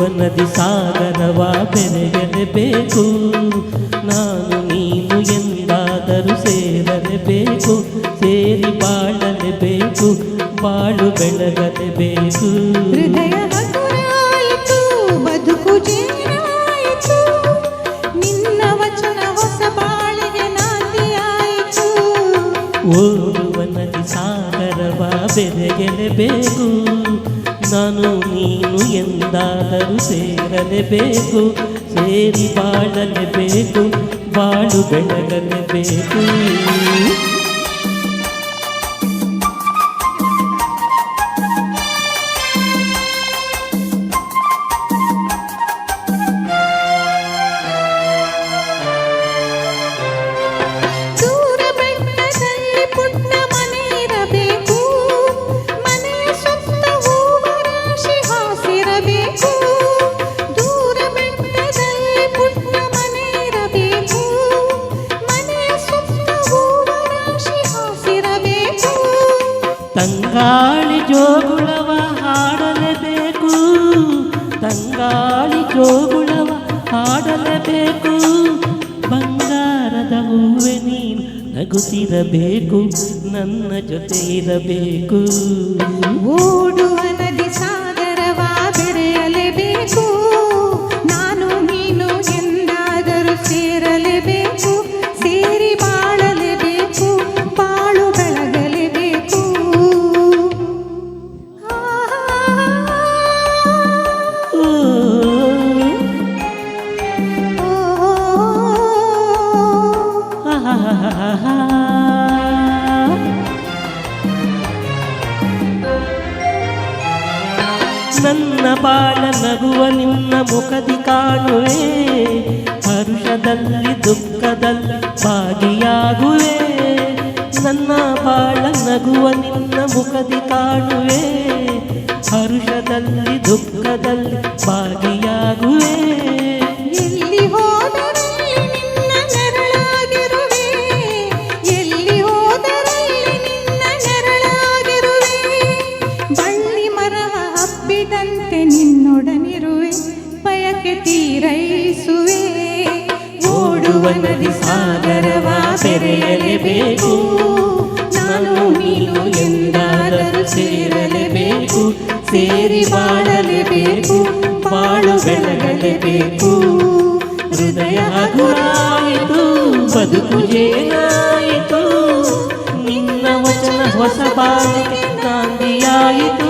ನದಿ ಸಾಗರವ ಬೆರೆಯಲೇಬೇಕು. ನಾನು ನೀನು ಎಂದಾದರೂ ಸೇರಲೇಬೇಕು. ಸೇರಿ ಬಾಳಲೇಬೇಕು, ಬಾಳು ಬೆಳಗಲೇಬೇಕು. ಹೃದಯ ಹಗುರಾಯಿತು, ಬದುಕು ಜೇನಾಯಿತು, ನಿನ್ನ ವಚನ ಹೊಸ ಬಾಳಿಗೆ ನಾಂದಿಯಾಯಿತು. ಓಡುವ ನದಿ ಸಾಗರವ ಬೆರೆಯಲೇಬೇಕು. ನಾನು ನೀನು ಎಂದಾದರೂ ಸೇರಲೇಬೇಕು. ಸೇರಿ ಬಾಳಲೇಬೇಕು, ಬಾಳು ಬೆಳಗಲೇಬೇಕು. ತಂಗಾಳಿ ಜೋಗುಳವ ಹಾಡಲೇಬೇಕು. ತಂಗಾಳಿ ಜೋಗುಳವ ಹಾಡಲೇಬೇಕು. ಬಂಗಾರದ ಹೂವೆ ನೀನು ನಗುತ್ತಿರಬೇಕು, ನನ್ನ ಜೊತೆ ಇರಬೇಕು. ಓಡುವ ನದಿ ಸಾಗರವ ಬೆರೆಯಲೇಬೇಕು. ನಾನು ನೀನು ಎಂದಾದರೂ ಸೇರಲೇಬೇಕು. ಸೇರಿ ಬಾಳಲೇಬೇಕು, ಬಾಳು ಬೆಳಗಲೇಬೇಕು. ನನ್ನ ಬಾಳ ನಗುವ ನಿನ್ನ ಮುಖದಿ ಕಾಣುವೆ. ಹರುಷದಲ್ಲಿ ದುಃಖದಲ್ಲಿ ಭಾಗಿಯಾಗುವೆ. ನನ್ನ ಬಾಳ ನಗುವ ನಿನ್ನ ಮುಖದಿ ಕಾಣುವೆ. ಹರುಷದಲ್ಲಿ ದುಃಖದಲ್ಲಿ ಭಾಗಿಯಾಗುವೆ. ಎಲ್ಲಿ ಹೋದರಲ್ಲಿ ನಿನ್ನ ನೆರಳಾಗಿರುವೆ. ಎಲ್ಲಿ ಹೋದರಲ್ಲಿ ನಿನ್ನ ನೆರಳಾಗಿರುವೆ. ಬಳ್ಳಿ ಮರವ ಹಬ್ಬಿದಂತೆ ನಿನ್ನೊಡನಿರುವೆ. ಬಯಕೆ ತೀರೈಸುವೆ. ಓಡುವ ನದಿ ಸಾಗರವ ಬೆರೆಯಲೇಬೇಕು. ನಾನು ನೀನು ಎಂದಾದರೂ ಸೇರಲೇಬೇಕು. ಸೇರಿ ಬಾಳಲೇಬೇಕು, ಬಾಳು ಬೆಳಗಲೇಬೇಕು. ಹೃದಯ ಹಗುರಾಯಿತು, ಬದುಕು ಜೇನಾಯಿತು, ನಿನ್ನ ವಚನ ಹೊಸ ಬಾಳಿಗೆ ನಾಂದಿಯಾಯಿತು.